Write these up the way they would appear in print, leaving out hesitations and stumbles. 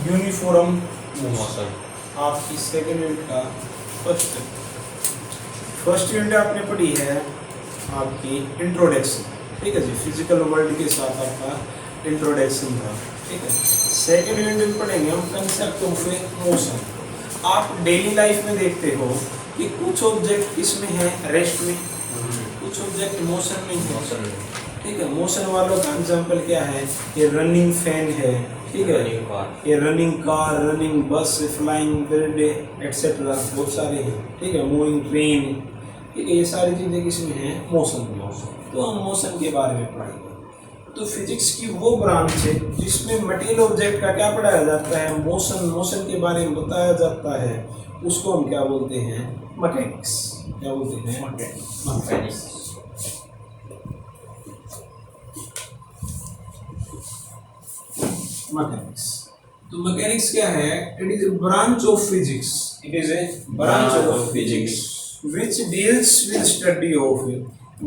Uniform motion. आपकी second unit का first unit आपने पढ़ी है आपकी इंट्रोडक्शन, ठीक है जी। फिजिकल वर्ल्ड के साथ आपका इंट्रोडक्शन था, ठीक है। सेकेंड यूनिट में पढ़ेंगे हम कंसेप्ट ऑफ मोशन। आप डेली लाइफ में देखते हो कि कुछ ऑब्जेक्ट किसमें है, रेस्ट में, कुछ ऑब्जेक्ट मोशन में है, ठीक है। मोशन वालों का एग्जांपल क्या है, ये रनिंग फैन है, ठीक है, ये रनिंग कार, रनिंग बस, फ्लाइंग बर्ड एक्सेट्रा बहुत सारे हैं, ठीक है। मूविंग ट्रेन, ठीक है। ये सारी चीज़ें किसमें हैं, मोशन में। तो हम मोशन के बारे में पढ़ेंगे। तो फिजिक्स की वो ब्रांच है जिसमें मटेरियल ऑब्जेक्ट का क्या पढ़ाया जाता है, मोशन, मोशन के बारे में बताया जाता है। उसको हम क्या बोलते हैं, मैकेनिक्स। क्या बोलते हैं, मैकेनिक्स। मैकेनिक्स। तो मैकेनिक्स क्या है, it is a branch of physics, it is a branch of physics which deals with study of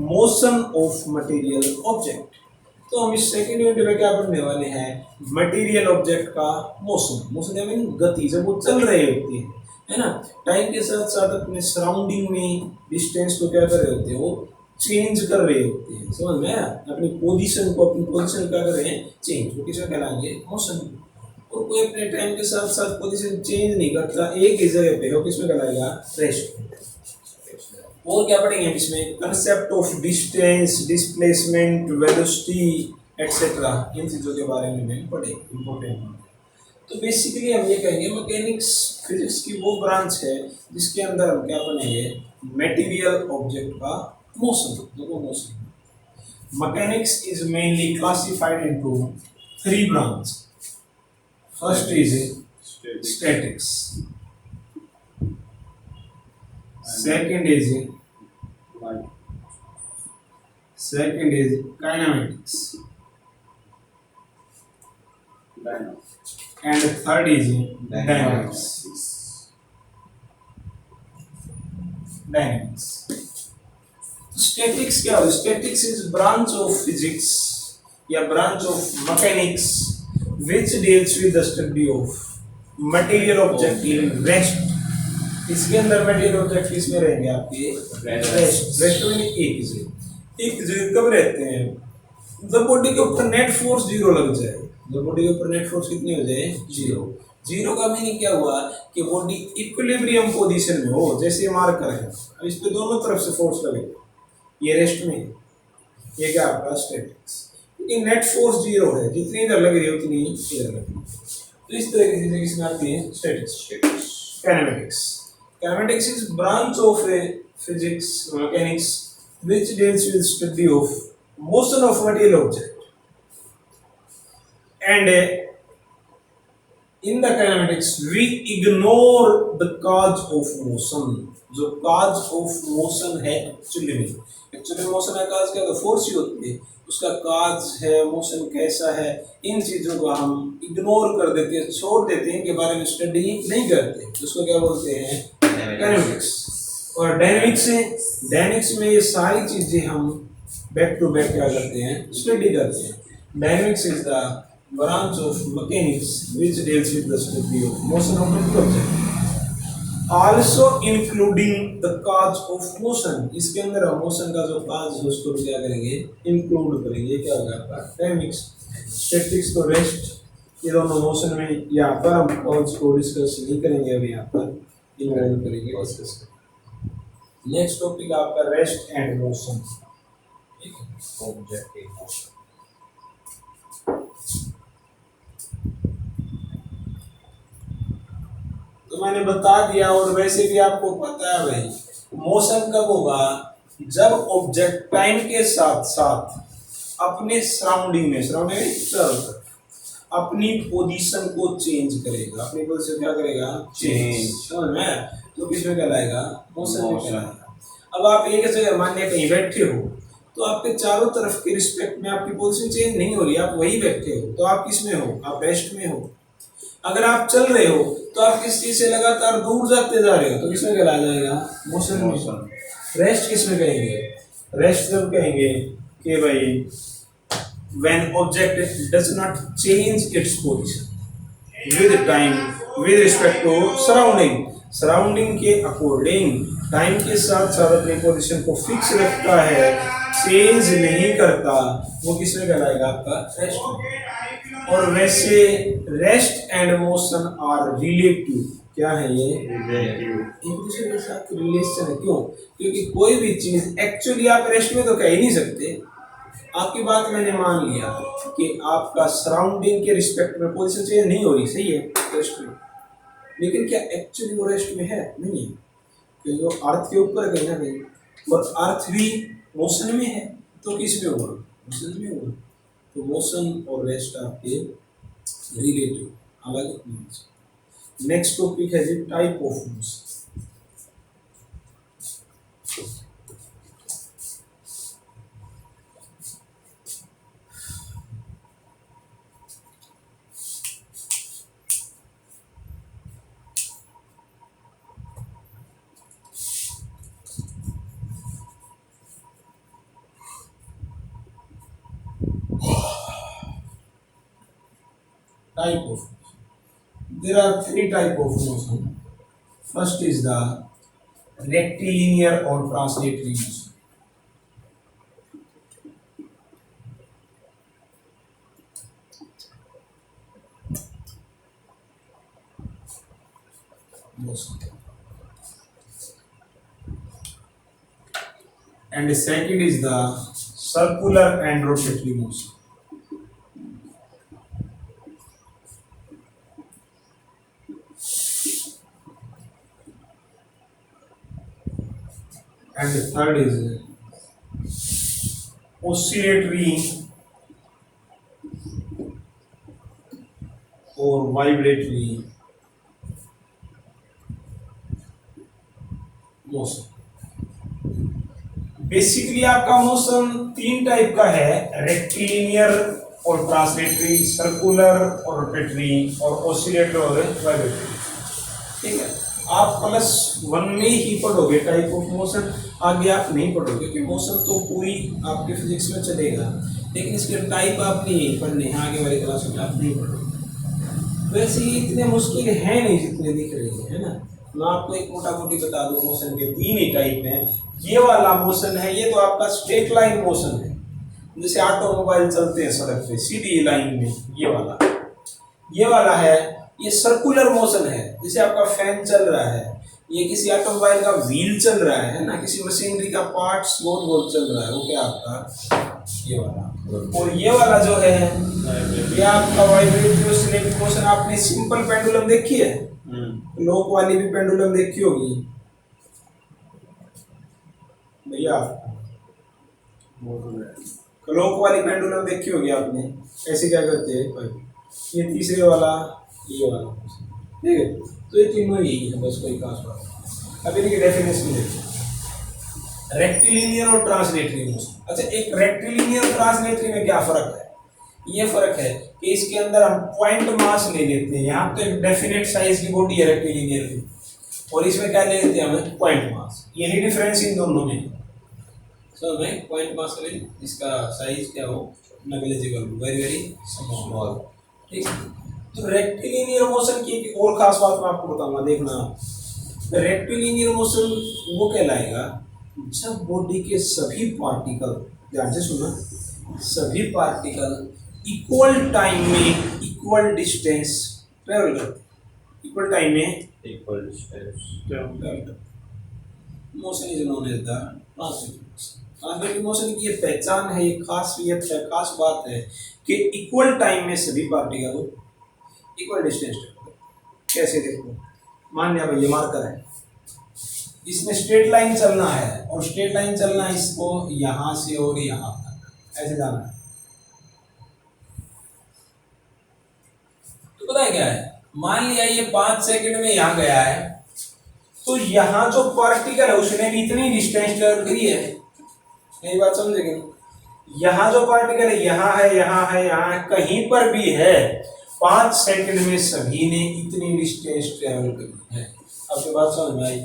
motion of material object। तो हम इस सेकेंड यूनिट में क्या पढ़ने वाले हैं, मटेरियल ऑब्जेक्ट का मोशन। मोशन यानी गति, जब वो चल रहे होते हैं, है ना, टाइम के साथ साथ अपने सराउंडिंग में डिस्टेंस को क्या कर रहे होते हैं, वो चेंज कर रहे होते हैं, समझ में आया। अपनी पोजीशन क्या कर रहे हैं, चेंज, वो किसका कहलाएंगे, मोशन। और कोई अपने टाइम के साथ साथ पोजीशन चेंज नहीं करता, एक ही जगह पे, वो किसमें कहलाएगा, रेस्ट। और क्या पढ़ेंगे इसमें, concept of distance, displacement, velocity etcetera, इन चीज़ों के बारे में पढ़ेंगे, इंपॉर्टेंट। तो बेसिकली हम ये कहेंगे मैकेनिक्स फिजिक्स की वो ब्रांच है जिसके अंदर हम क्या पढ़ेंगे, मटेरियल ऑब्जेक्ट का मोशन। देखो motion, mechanics is mainly classified into 3 branch. First is statics, second is kinematics, and third is dynamics। Statics क्या है, statics is branch of physics या branch of mechanics which deals with the study of material object in rest। इसके अंदर material object किसमें रहेंगे, आपके rest. Rest में एक जगह कब रहते हैं, जब बॉडी के ऊपर नेट फोर्स 0 लग जाए। जब बॉडी के ऊपर नेट फोर्स कितनी हो जाए, 0। 0 का मीनिंग क्या हुआ कि बॉडी इक्विलिब्रियम पोजीशन में हो, जैसे मार्कर है, अब इस पे दोनों तरफ से फोर्स लगेगा, ये रेस्ट में, ये क्या आपका स्टैटिक्स। क्योंकि नेट फोर्स 0 है, जितनी इधर लग रही है उतनी इधर लग रही है। तो इस तरह की चीजें किसमें आती है, statics. Kinematics. Kinematics is branch of physics, mechanics, which deals with study of motion of material object. And in the kinematics, we ignore the cause of motion. जो cause of motion है actually motion का cause क्या है, force ही होती है, उसका काज है, motion कैसा है, इन चीज़ों को हम इग्नोर कर देते हैं, छोड़ देते हैं, के बारे में स्टडी नहीं करते। उसको क्या बोलते हैं, डायनेमिक्स। और डायनेमिक्स में ये सारी चीज़ें हम बैक टू बैक क्या करते हैं, स्टडी करते हैं। Dynamics is the branch of mechanics which deals with the study of motion of an object, also including the cause of motion. इसके अंदर हम मोशन का जो काज है उसको भी क्या करेंगे, इंक्लूड करेंगे। क्या होगा आपका डायनेमिक्स। स्टैटिक्स तो रेस्ट, ये दोनों मोशन में, यहाँ पर हम कॉज को डिस्कस नहीं करेंगे, अभी यहाँ पर इन्वॉल्व करेंगे, डिस्कस करेंगे। नेक्स्ट टॉपिक आपका rest and motion, object motion. तो मैंने बता दिया, और वैसे भी आपको पता है भाई, मोशन कब होगा, जब ऑब्जेक्ट टाइम के साथ साथ अपने सराउंडिंग में अपनी पोजीशन को चेंज करेगा। अपनी पोजीशन क्या करेगा, चेंज, समझ में। तो किसमें कहलाएगा, मोशन में कहलाएगा। अब आप एक जगह मान लिया कहीं बैठे हो, तो आपके चारों तरफ के रिस्पेक्ट में आपकी पोजीशन चेंज नहीं हो रही, आप वही बैठे हो, तो आप किसमें हो, आप रेस्ट में हो। अगर आप चल रहे हो तो आप किस चीज से लगातार दूर जाते जा रहे हो, तो किसमें कहलाया जाएगा, मोशन में। रेस्ट किसमें कहेंगे, रेस्ट जब कहेंगे कि भाई when object does not change its position, with time with respect to surrounding, surrounding के अकॉर्डिंग टाइम के साथ साथ अपनी पोजीशन को फिक्स रखता है, चेंज नहीं करता, वो किसमें कहलाएगा? आपका रेस्ट में। और वैसे rest and motion are relative, क्या है ये? एक दूसरे के साथ रिलेशन है। क्यों? क्योंकि कोई भी चीज एक्चुअली आप रेस्ट में तो कह ही नहीं सकते। आपकी बात मैंने मान लिया कि आपका सराउंडिंग के रिस्पेक्ट में पोजीशन चेंज नहीं हो रही, सही है, रेस्ट में, लेकिन क्या एक्चुअली वो रेस्ट में है? नहीं है, क्योंकि वो अर्थ के ऊपर कहीं ना कहीं, और अर्थ भी मोशन में है, तो किस में होगा? मोशन में होगा। तो मोशन और रेस्ट आपके रिलेटिव, अलग नहीं। नेक्स्ट टॉपिक है जी type of motion. Type of motion. There are three type of motion. First is the rectilinear or translatory motion. And the second is the circular and rotatory motion. And the third is oscillatory or vibratory motion. Basically आपका motion तीन type का है, rectilinear और translatory, circular और rotatory, और oscillator और vibratory. ठीक है, आप +1 में ही पढ़ोगे टाइप ऑफ मोशन, आगे आप नहीं पढ़ोगे, क्योंकि मोशन तो पूरी आपके फिजिक्स में चलेगा, लेकिन इसके टाइप आपने यही पढ़ने हैं, आगे वाली क्लास में आप नहीं पढ़ोगे। वैसे ही इतने मुश्किल हैं नहीं जितने दिख रहे हैं, है ना। मैं आपको एक मोटा मोटी बता दूं, मोशन के 3 ही टाइप हैं। ये वाला मोशन है, ये तो आपका स्ट्रेट लाइन मोशन है, जैसे ऑटोमोबाइल चलते हैं सड़क पे सीधी लाइन में, ये वाला है। ये सर्कुलर मोशन है, जैसे आपका फैन चल रहा है, ये किसी ऑटोमोबाइल का व्हील चल रहा है ना, किसी मशीनरी का पार्ट्स गोल गोल चल रहा है, वो क्या आपका ये वाला। और ये वाला जो है ये आपका वाइब्रेटरी ऑसिलेटिंग मोशन। आपने सिंपल पेंडुलम देखी है, क्लॉक वाली भी पेंडुलम देखी होगी भैया, क्लॉक वाली पेंडुलम देखी होगी आपने, ऐसे क्या करते हैं, ये तीसरे वाला, ये वाला, ठीक है। तो ये तीनों यही है, बस कोई खास बात नहीं। अभी देखिए डेफिनेशन देखिए, रेक्टिलिनियर और ट्रांसलेटरी मोशन। अच्छा, एक रेक्टिलिनियर और ट्रांसलेटरी में क्या फर्क है? ये फर्क है कि इसके अंदर हम पॉइंट मास ले लेते हैं, यहाँ तो एक डेफिनेट साइज की बॉडी है रेक्टिलिनियर की, और इसमें क्या ले लेते हैं हम, पॉइंट मास। यही डिफरेंस इन दोनों में। सो मैं पॉइंट मास ले, इसका साइज क्या हो, नेग्लिजिबल, वेरी वेरी स्मॉल, ठीक है। तो रेक्टिलिनियर मोशन की एक और खास बात मैं आपको बताऊंगा, देखना। रेक्टिलिनियर मोशन वो कहलाएगा जब बॉडी के सभी पार्टिकल, ध्यान से सुना, सभी पार्टिकल इक्वल टाइम में इक्वल डिस्टेंस ट्रेवल करते, इक्वल टाइम में इक्वल डिस्टेंस ट्रेवल करते। Motion is known as the translatory motion. Translatory motion की ये पहचान है, ये खासियत है, खास बात है कि इक्वल टाइम में सभी पार्टिकल इक्वल डिस्टेंस ट्रेवल। कैसे देखो, मान लिया भाई ये मार्कर है, इसमें स्ट्रेट लाइन चलना है, और स्ट्रेट लाइन चलना है इसको यहां से और यहां तक, ऐसे जाना है। तो पता है क्या है, मान लिया ये 5 सेकंड में यहां गया है, तो यहां जो पार्टिकल है उसने भी इतनी डिस्टेंस ट्रेवल करी है। यही बात समझेंगे, यहां जो पार्टिकल है यहाँ है, यहाँ है, यहाँ है, कहीं पर भी है, 5 सेकंड में सभी ने इतनी डिस्टेंस ट्रेवल करी है। आपकी बात समझ में आई?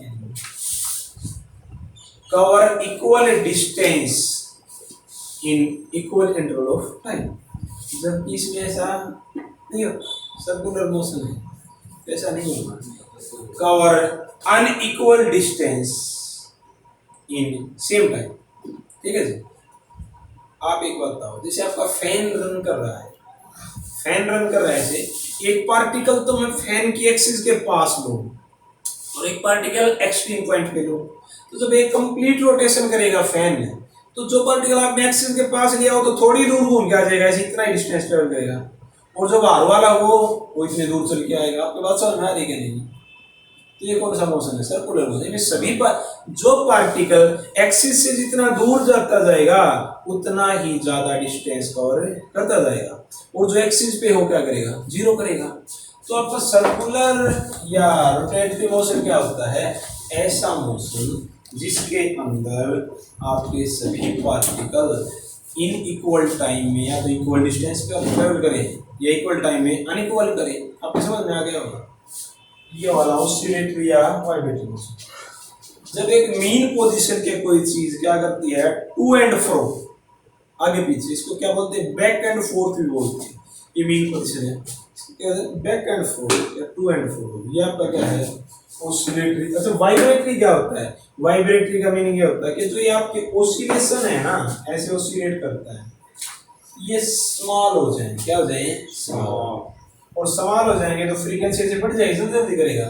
Cover equal distance in equal interval of time. जबकि इसमें ऐसा नहीं होता, सर्कुलर मोशन है, ऐसा नहीं होगा। Cover unequal distance in same time. ठीक है जी। आप एक बात बताओ, जैसे आपका फैन रन कर रहा है, फैन रन कर रहा है, ऐसे एक पार्टिकल तो मैं फैन की एक्सिस के पास लूं और एक पार्टिकल एक्सट्रीम पॉइंट पे लूं, तो जब एक कंप्लीट रोटेशन करेगा फैन में, तो जो पार्टिकल आपने एक्सिस के पास लिया हो तो थोड़ी दूर घूम के आ जाएगा, ऐसे इतना ही डिस्टेंस ट्रेवल करेगा, और जो बाहर वाला वो इतने दूर चल के आएगा। आपके बात समझ में आ रही है नहीं? तो ये कौन सा मोशन है? Circular motion. सभी जो पार्टिकल एक्सिस से जितना दूर जाता जाएगा उतना ही ज्यादा डिस्टेंस कवर करता जाएगा, और जो एक्सिस पे हो क्या करेगा? जीरो करेगा। तो आपका सर्कुलर या रोटेटरी मोशन क्या होता है? ऐसा मोशन जिसके अंदर आपके सभी पार्टिकल इन इक्वल टाइम में या तो इक्वल डिस्टेंस पे ट्रेवल करें या इक्वल टाइम में अनइक्वल करें। आपको समझ में आ गया होगा ये वाला ऑसिलेटरी या वाइब्रेटरी मोशन। जब एक मीन पोजीशन के कोई चीज क्या करती है? टू एंड फ्रो, आगे पीछे, इसको क्या बोलते हैं? बैक एंड फोर्थ भी बोलते हैं। ये मीन पोजीशन है, क्या है? बैक एंड फोर्थ या टू एंड फ्रो। ये आपका क्या है? ऑसिलेटरी। अच्छा, वाइब्रेटरी क्या होता है? वाइब्रेटरी का मीनिंग ये होता है कि जो ये आपके ऑसिलेशन है ना, ऐसे ऑसिलेट करता है, ये स्मॉल हो जाए। क्या हो जाए? स्मॉल। और सवाल हो जाएंगे तो फ्रीक्वेंसी से बढ़ जाएगी, जल्दी करेगा।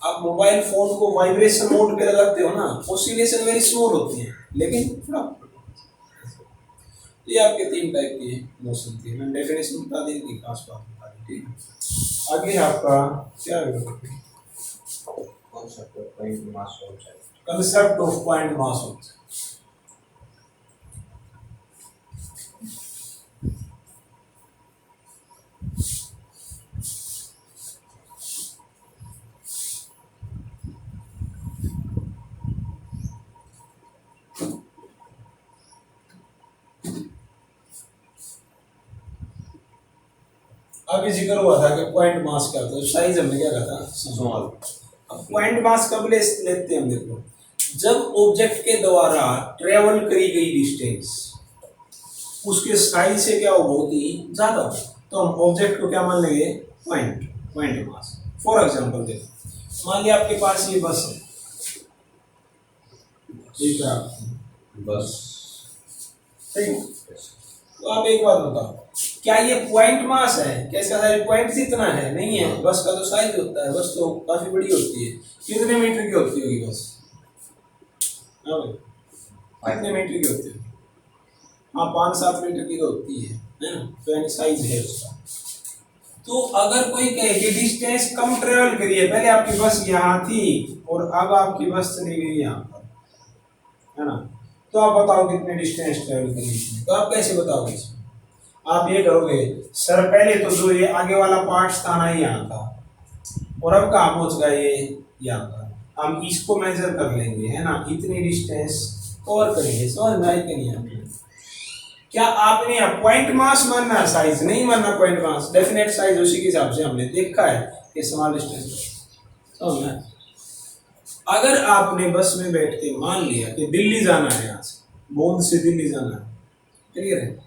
आप मोबाइल फोन को वाइब्रेशन मोड पे लगाते हो ना, ऑसिलेशन वेरी स्मॉल होती है, लेकिन थोड़ा। ये आपके 3 टाइप के मोशन थे, मैंने डेफिनेशन बता दी थी, खास बात बता दी। ठीक, आगे आपका क्या है? Concept of point mass object. Concept of point mass object. अभी जिक्र हुआ था कि पॉइंट मास क्या होता है, साइज हमने क्या कहा था? स्मॉल। अब पॉइंट मास कब लेते हैं हम? देखो, जब ऑब्जेक्ट के द्वारा ट्रेवल करी गई डिस्टेंस उसके साइज से क्या हो? बहुत ही ज्यादा, तो हम ऑब्जेक्ट को क्या मान लेंगे? Point mass. फॉर एग्जांपल देखो, मान लिया आपके पास ये बस है, ठीक है बस, सही। तो आप एक बात बताओ, क्या ये पॉइंट मास है? क्या इसका साइज पॉइंट जितना है? नहीं है। बस का तो साइज होता है, बस तो काफी बड़ी होती है। कितने मीटर की होती होगी बस? हाँ भाई, कितने मीटर की होती है? हाँ, 5-7 मीटर की तो होती है ना? तो यानी साइज है उसका। तो अगर कोई कहे कि डिस्टेंस कम ट्रेवल करी है, पहले आपकी बस यहाँ थी और अब आपकी बस चली गई यहाँ पर, है ना, तो आप बताओ कितने डिस्टेंस ट्रेवल करी इसने? तो आप कैसे बताओगे इसमें? आप ये करोगे, सर पहले तो जो ये आगे वाला पार्ट था ना, यहाँ था, और अब कहाँ पहुंच गया? ये यहाँ पर। हम इसको मेजर कर लेंगे, है ना, इतनी डिस्टेंस कवर करेंगे। समझ में आई कि नहीं? आपने क्या आपने पॉइंट मास मानना है, साइज नहीं मानना? पॉइंट मास डेफिनेट साइज उसी के हिसाब से हमने देखा है कि स्मॉल डिस्टेंस। समझ में? अगर आपने बस में बैठ के मान लिया कि दिल्ली जाना है, यहाँ से बोन से दिल्ली जाना है, क्लियर है,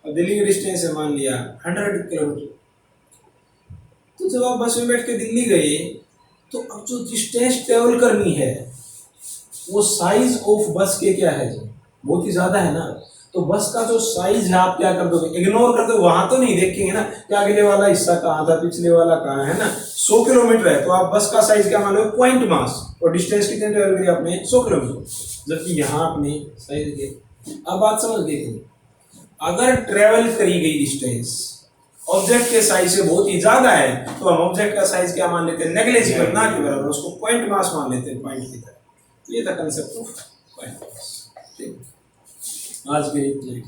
और दिल्ली की डिस्टेंस है मान लिया 100 किलोमीटर, तो जब आप बस में बैठ के दिल्ली गए तो अब जो डिस्टेंस ट्रेवल करनी है वो साइज ऑफ बस के क्या है? जो बहुत ही ज्यादा है ना, तो बस का जो साइज है आप क्या कर दोगे? इग्नोर कर दो। वहां तो नहीं देखेंगे ना कि अगले वाला हिस्सा कहाँ था, पिछले वाला कहाँ है ना। 100 किलोमीटर है तो आप बस का साइज क्या मान लो? Point mass. और डिस्टेंस कितने ट्रेवल करी आपने? 100 किलोमीटर, जबकि यहाँ आपने साइज दिया। अब बात समझ गए? अगर ट्रेवल करी गई डिस्टेंस ऑब्जेक्ट के साइज से बहुत ही ज्यादा है तो हम ऑब्जेक्ट का साइज क्या मान लेते हैं? नेग्लिजिबल, ना के बराबर, उसको पॉइंट मास मान लेते हैं, पॉइंट की तरह। तो ये था कंसेप्ट ऑफ पॉइंट मास। ठीक, आज के लिए